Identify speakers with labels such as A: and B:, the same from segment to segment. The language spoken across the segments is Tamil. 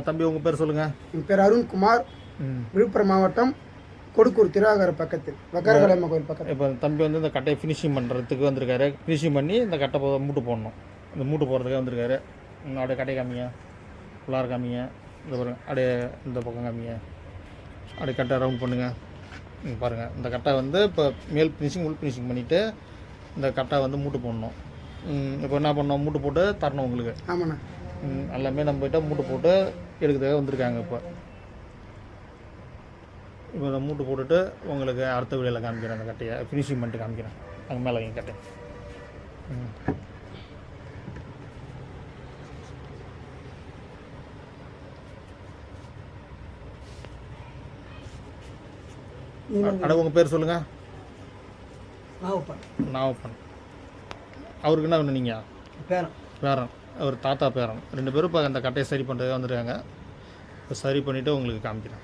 A: தம்பி உங்கள் பேர் சொல்லுங்கள்.
B: என் பேர் அருண்குமார். விழுப்புரம் மாவட்டம் கொடுக்கூர் திருவாகர பக்கத்தில் வக்கரகாளியம்மன் கோயில் பக்கத்தில்.
A: இப்போ தம்பி வந்து இந்த கட்டையை ஃபினிஷிங் பண்ணுறதுக்கு வந்திருக்காரு. ஃபினிஷிங் பண்ணி இந்த கட்டை மூட்டு போடணும். இந்த மூட்டு போடுறதுக்காக வந்திருக்காரு. அப்படியே கட்டை காமிங்க, உள்ளார காமிங்க, இந்த பாருங்க, அப்படியே இந்த பக்கம் காமிங்க, அப்படியே கட்டை ரவுண்ட் பண்ணுங்கள். பாருங்கள், இந்த கட்டை வந்து இப்போ மேல் ஃபினிஷிங் உள் ஃபினிஷிங் பண்ணிவிட்டு இந்த கட்டை வந்து மூட்டு போடணும். இப்போ என்ன பண்ணோம், மூட்டு போட்டு தரணும் உங்களுக்கு.
B: ஆமாண்ணா.
A: எல்லாமே நம்ம போய்ட்டு மூட்டு போட்டு எடுக்கிறதுக்காக வந்திருக்காங்க. இப்போ இந்த மூட்டு போட்டுட்டு உங்களுக்கு அடுத்த வீடியோவில் காமிக்கிறேன். அந்த கட்டையை ஃபினிஷிங் பண்ணிட்டு காமிக்கிறேன். அங்கே மேலே வைங்க கட்டை. உங்கள் பேர் சொல்லுங்கள். நாவப்பன். அவருக்கு என்ன வேணும்? நீங்கள் பேரன், அவர் தாத்தா பேரன் 2 பேரும் இப்போ அந்த கட்டையை சரி பண்ணுறதுக்காக வந்துருக்காங்க. இப்போ சரி பண்ணிவிட்டு உங்களுக்கு காமிக்கிறேன்.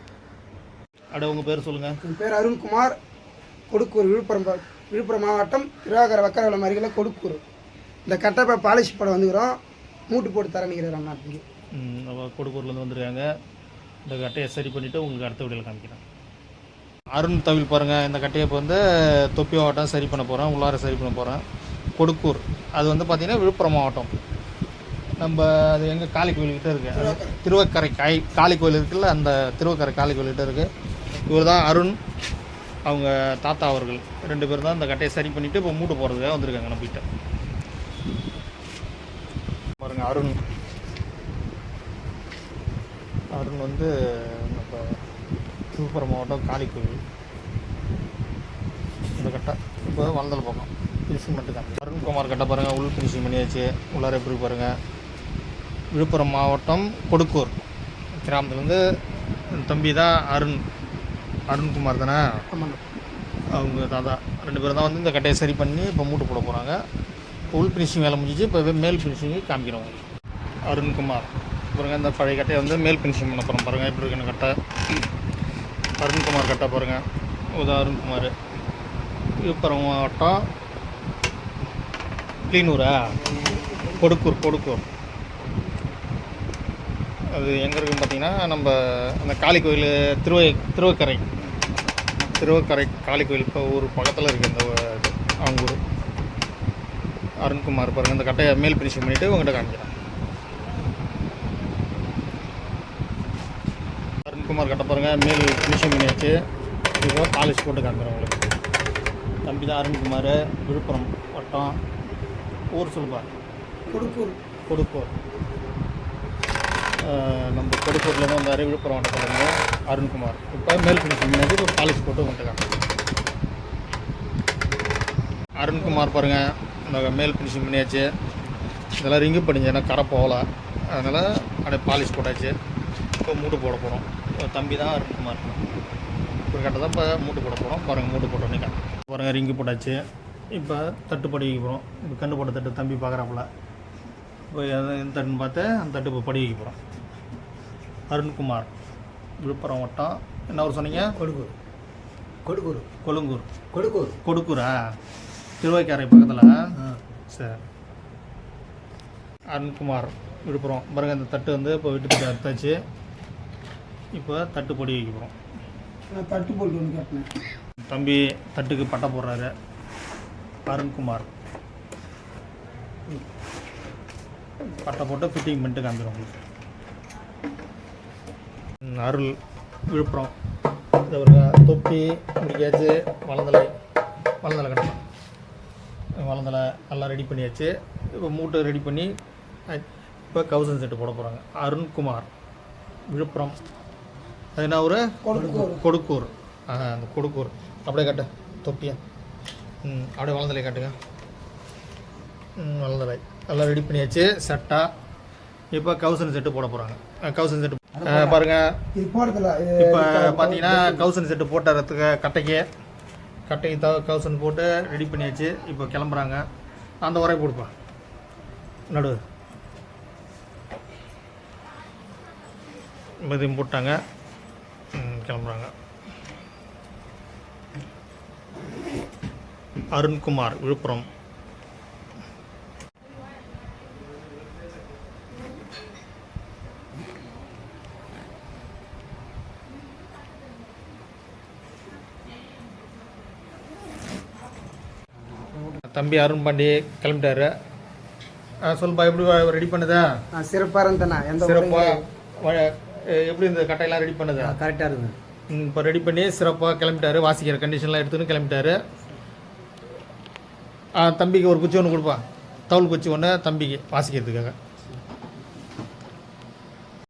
A: உங்கள் பேர் சொல்லுங்கள்.
B: என் பேர் அருண்குமார். கொடுக்கூர், விழுப்புரம் மாவட்டம் திருவாகர வக்கரகாளியம்மன் அருகில் கொடுக்கூர். இந்த கட்டை இப்போ பாலிஷ் போட வந்துக்கிறோம். மூட்டு போட்டு தர நிற்கிறேன் அண்ணாத்துக்கு.
A: கொடுக்கூர்லேருந்து வந்துருக்காங்க. இந்த கட்டையை சரி பண்ணிவிட்டு உங்களுக்கு அடுத்த வீடியோவில் காமிக்கிறேன். அருண் தவில் பாருங்கள். இந்த கட்டையை இப்போ வந்து தொப்பி மாவட்டம் சரி பண்ண போகிறேன், உள்ளார சரி பண்ண போகிறேன். கொடுக்கூர் அது வந்து பார்த்திங்கன்னா விழுப்புரம் மாவட்டம். நம்ம அது எங்கள் காளி கோயில்கிட்ட இருக்குது. திருவக்கரை காளி கோயில் இருக்குல்ல, அந்த திருவக்கரை காளி கோயில்கிட்ட இருக்குது. இவர் தான் அருண், அவங்க தாத்தா அவர்கள். 2 பேர் தான் இந்த கட்டையை சரி பண்ணிவிட்டு இப்போ மூட்டு போகிறதுக்காக வந்திருக்காங்க நம்மகிட்ட. பாருங்கள், அருண் வந்து நம்ம விழுப்புரம் மாவட்டம் காளி கோயில். இந்த கட்டை இப்போ வளர்ந்தல் பக்கம் ஃபினிஷிங் பண்ணிட்டுருக்காங்க. அருண்குமார் கட்டை பாருங்கள், உள் ஃபினிஷிங் பண்ணியாச்சு. உள்ளார எப்படி பாருங்கள். விழுப்புரம் மாவட்டம் கொடுக்கூர் கிராமத்துலேருந்து தம்பி தான் அருண்குமார் தானே, அவங்க தாத்தா. 2 பேரும் தான் வந்து இந்த கட்டையை சரி பண்ணி இப்போ மூட்டு போட போகிறாங்க. உள் ஃபினிஷிங் வேலை முடிஞ்சிச்சு. இப்போ மேல் ஃபினிஷிங்கு காமிக்கிறோம். அருண்குமார் பாருங்கள், இந்த பழைய கட்டையை வந்து மேல் ஃபினிஷிங் பண்ண போகிறோம். பாருங்கள் எப்படி இருக்குன்னு கட்டை. அருண்குமார் கட்டை பாருங்கள். உதா அருண்குமார், விழுப்புரம் மாவட்டம் கிளீனூரா கொடுக்கூர். அது எங்கே இருக்குன்னு பார்த்தீங்கன்னா, நம்ம அந்த காளி கோயில் திருவக்கரை காளி கோயில் இப்போ ஊர் பக்கத்தில் இருக்குது. இந்த அவங்க ஊர். அருண்குமார் பாருங்கள், இந்த கட்டையை மேல் ஃபினிஷிங் பண்ணிவிட்டு உங்கள்கிட்ட காமிக்கிறேன். அருண்குமார் கட்டை பாருங்கள், மேல் ஃபினிஷிங் பண்ணியாச்சு. இப்போ பாலிஷ் போட்டு காமிக்கிறேன் உங்களுக்கு. தம்பி தான் அருண்குமார், விழுப்புரம் வட்டம். ஊர் சொல்லுப்பார் கொடுக்கூர். நம்ம கொடுக்கூர்லேருந்து வந்தார். விழுப்புரம் வட்டத்துலேருந்து அருண்குமார். இப்போ மேல் ஃபினிஷிங் பண்ணியாச்சு. இப்போ பாலிஷ் போட்டு வந்துட்டுருக்காங்க. அருண்குமார் பாருங்கள், இந்த மேல் ஃபினிஷிங் பண்ணியாச்சு. இதெல்லாம் ரிங்கு பண்ணிச்சு, ஏன்னா கரை போகல, அதனால் அப்படியே பாலிஷ் போட்டாச்சு. இப்போ மூட்டு போட போகிறோம். தம்பி தான் அருண்குமார். இப்போ கட்ட தான் இப்போ மூட்டு போட போகிறோம். பாருங்கள், மூட்டு போட்டோன்னே பாருங்கள், ரிங்கு போட்டாச்சு. இப்போ தட்டு படி வைக்க போகிறோம். இப்போ கண்டு போட்ட தட்டு தம்பி பார்க்குறாப்புல. இப்போ எந்த தட்டுன்னு பார்த்து அந்த தட்டு இப்போ படி வைக்க போகிறோம். அருண்குமார், விழுப்புரம் வட்டம். என்ன ஊர் சொன்னீங்க? கொடுக்கூரா? திருவைக்காரை பக்கத்தில். சரி. அருண்குமார், விழுப்புரம். பாருங்கள், இந்த தட்டு வந்து இப்போ வீட்டுக்கு அறுத்தாச்சு. இப்போ தட்டு பொடி வைக்க போகிறோம்.
B: தட்டு போட்டு வந்து கேட்டேன்.
A: தம்பி தட்டுக்கு பட்டை போடுறாரு. அருண்குமார் பட்டை போட்டு ஃபிட்டிங் பண்ணிட்டு காமிக்கிறோம் உங்களுக்கு. அருள், விழுப்புரம். இந்த தொப்பி முடிக்காச்சு. வளர்ந்தலை கட்டணும். வளர்ந்தலை எல்லாம் ரெடி பண்ணியாச்சு. இப்போ மூட்டை ரெடி பண்ணி இப்போ கவுசன் செட்டு போட போகிறாங்க. அருண்குமார், விழுப்புரம். அது என்ன ஊர்? கொடுக்கூர். அந்த கொடுக்கூர். அப்படியே கட்டு தொப்பியா. அப்படியே வளர்ந்தலை காட்டுங்க. வளர்ந்தலை எல்லாம் ரெடி பண்ணியாச்சு. செட்டாக இப்போ கவுசன் செட்டு போட போகிறாங்க. கவுசன் செட்டு பாருங்கள். இப்போ பார்த்தீங்கன்னா கவுசன் செட்டு போட்டுறதுக்கு கட்டைக்கு கவுசன் போட்டு ரெடி பண்ணியாச்சு. இப்போ கிளம்புறாங்க. அந்த உரை கொடுப்பா நடு இதையும் போட்டாங்க. கிளம்புறாங்க. அருண்குமார், விழுப்புரம். தம்பி அருண் பாண்டி கிளம்பிட்டாரு. சொல்லுப்பா, எப்படி ரெடி பண்ணுதா?
B: சிறப்பாக இருந்தேண்ணா. எந்த
A: சிறப்பாக எப்படி இந்த கட்டையெல்லாம் ரெடி பண்ணுதா?
B: கரெக்டாக இருக்குது.
A: இப்போ ரெடி பண்ணி சிறப்பாக கிளம்பிட்டாரு. வாசிக்கிற கண்டிஷன்லாம் எடுத்துன்னு கிளம்பிட்டாரு. தம்பிக்கு ஒரு குச்சி ஒன்று கொடுப்பா, தவுள் குச்சி ஒன்று தம்பிக்கு வாசிக்கிறதுக்காக.